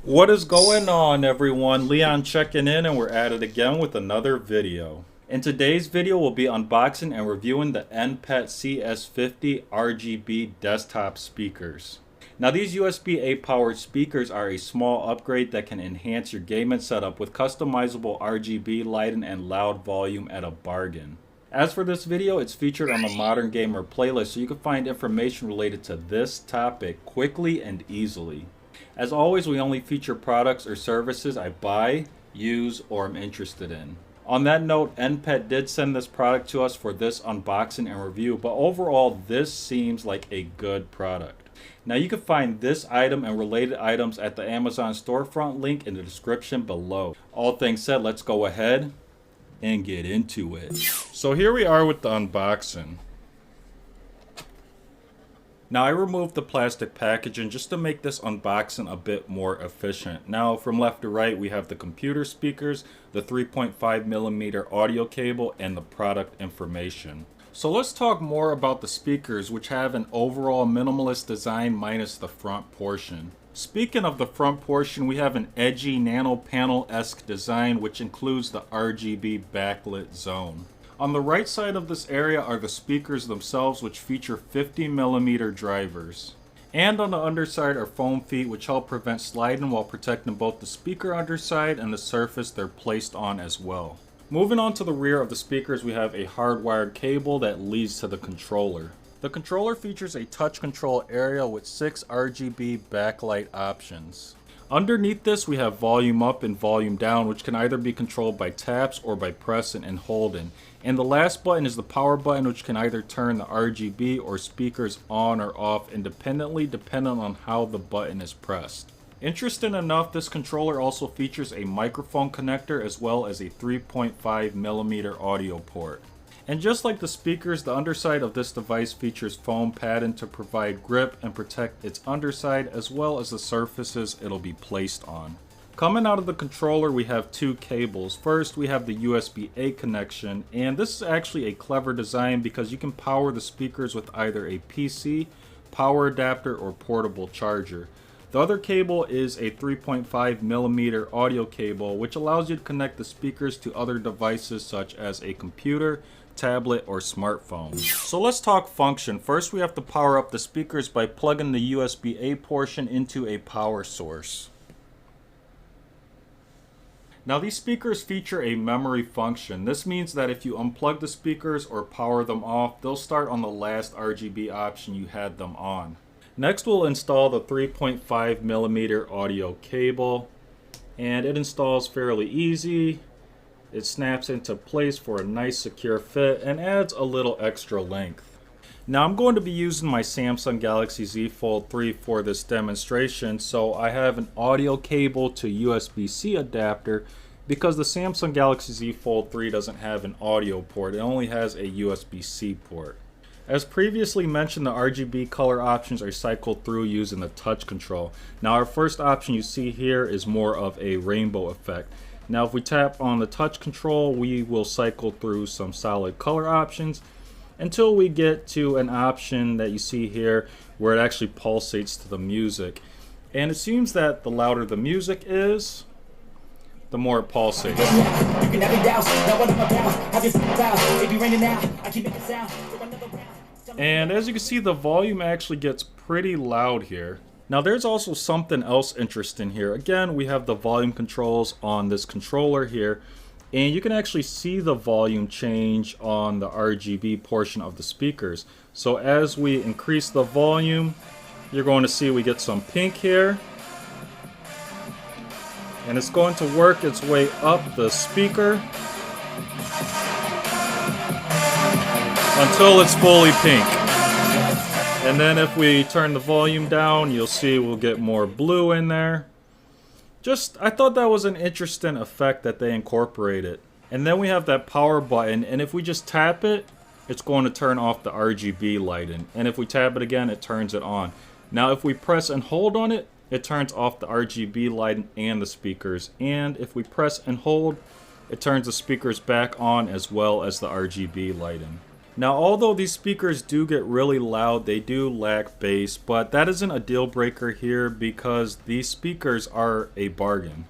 What is going on, everyone? Leon checking in, and we're at it again with another video. In today's video, we'll be unboxing and reviewing the NPET CS50 RGB Desktop Speakers. Now, these USB-A powered speakers are a small upgrade that can enhance your gaming setup with customizable RGB lighting and loud volume at a bargain. As for this video, it's featured on the Modern Gamer playlist, so you can find information related to this topic quickly and easily. As always, we only feature products or services I buy, use, or am interested in. On that note, NPET did send this product to us for this unboxing and review, but overall this seems like a good product. Now, you can find this item and related items at the Amazon storefront link in the description below. All things said, let's go ahead and get into it. So here we are with the unboxing. Now, I removed the plastic packaging just to make this unboxing a bit more efficient. Now, from left to right, we have the computer speakers, the 3.5mm audio cable, and the product information. So let's talk more about the speakers, which have an overall minimalist design minus the front portion. Speaking of the front portion, we have an edgy nano panel-esque design which includes the RGB backlit zone. On the right side of this area are the speakers themselves, which feature 50mm drivers. And on the underside are foam feet which help prevent sliding while protecting both the speaker underside and the surface they're placed on as well. Moving on to the rear of the speakers, we have a hardwired cable that leads to the controller. The controller features a touch control area with 6 RGB backlight options. Underneath this, we have volume up and volume down, which can either be controlled by taps or by pressing and holding. And the last button is the power button, which can either turn the RGB or speakers on or off independently depending on how the button is pressed. Interesting enough, this controller also features a microphone connector as well as a 3.5mm audio port. And just like the speakers, the underside of this device features foam padding to provide grip and protect its underside as well as the surfaces it'll be placed on. Coming out of the controller, we have two cables. First, we have the USB-A connection, and this is actually a clever design because you can power the speakers with either a PC, power adapter, or portable charger. The other cable is a 3.5mm audio cable, which allows you to connect the speakers to other devices such as a computer, tablet, or smartphone. So let's talk function. First, we have to power up the speakers by plugging the USB-A portion into a power source. Now, these speakers feature a memory function. This means that if you unplug the speakers or power them off, they'll start on the last RGB option you had them on. Next, we'll install the 3.5mm audio cable, and it installs fairly easy. It snaps into place for a nice secure fit and adds a little extra length. Now, I'm going to be using my Samsung Galaxy Z Fold 3 for this demonstration, so I have an audio cable to USB-C adapter because the Samsung Galaxy Z Fold 3 doesn't have an audio port, it only has a USB-C port. As previously mentioned, the RGB color options are cycled through using the touch control. Now, our first option you see here is more of a rainbow effect. Now, if we tap on the touch control, we will cycle through some solid color options until we get to an option that you see here where it actually pulsates to the music. And it seems that the louder the music is, the more it pulsates. And as you can see, the volume actually gets pretty loud here. Now, there's also something else interesting here. Again, we have the volume controls on this controller here, and you can actually see the volume change on the RGB portion of the speakers. So as we increase the volume, you're going to see we get some pink here, and it's going to work its way up the speaker until it's fully pink. And then if we turn the volume down, you'll see we'll get more blue in there. I thought that was an interesting effect that they incorporated. And then we have that power button, and if we just tap it, it's going to turn off the RGB lighting. And if we tap it again, it turns it on. Now, if we press and hold on it, it turns off the RGB lighting and the speakers. And if we press and hold, it turns the speakers back on as well as the RGB lighting. Now, although these speakers do get really loud, they do lack bass, but that isn't a deal breaker here because these speakers are a bargain.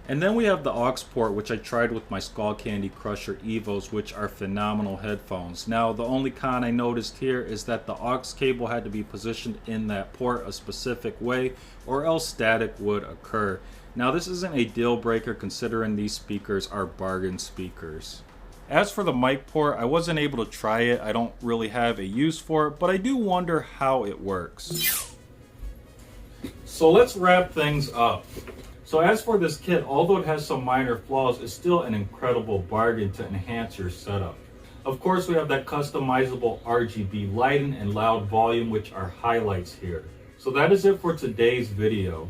And then we have the aux port, which I tried with my Skull Candy Crusher Evos, which are phenomenal headphones. Now, the only con I noticed here is that the aux cable had to be positioned in that port a specific way, or else static would occur. Now, this isn't a deal breaker considering these speakers are bargain speakers. As for the mic port, I wasn't able to try it. I don't really have a use for it, but I do wonder how it works. So let's wrap things up. So as for this kit, although it has some minor flaws, it's still an incredible bargain to enhance your setup. Of course, we have that customizable RGB lighting and loud volume, which are highlights here. So that is it for today's video.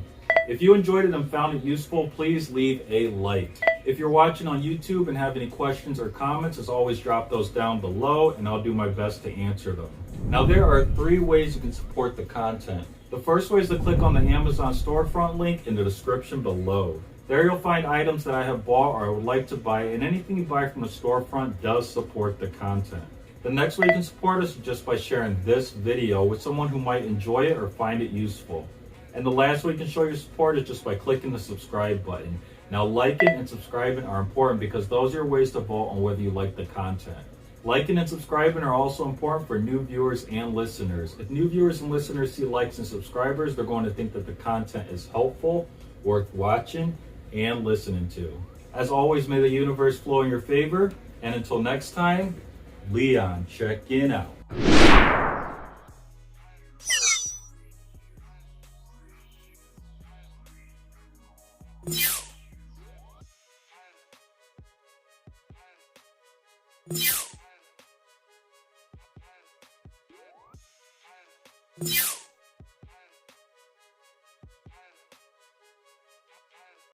If you enjoyed it and found it useful, please leave a like. If you're watching on YouTube and have any questions or comments, as always, drop those down below and I'll do my best to answer them. Now, there are 3 ways you can support the content. The first way is to click on the Amazon storefront link in the description below. There you'll find items that I have bought or I would like to buy, and anything you buy from the storefront does support the content. The next way you can support us is just by sharing this video with someone who might enjoy it or find it useful. And the last way you can show your support is just by clicking the subscribe button. Now, liking and subscribing are important because those are your ways to vote on whether you like the content. Liking and subscribing are also important for new viewers and listeners. If new viewers and listeners see likes and subscribers, they're going to think that the content is helpful, worth watching, and listening to. As always, may the universe flow in your favor. And until next time, Leon, check-in out. Yeah.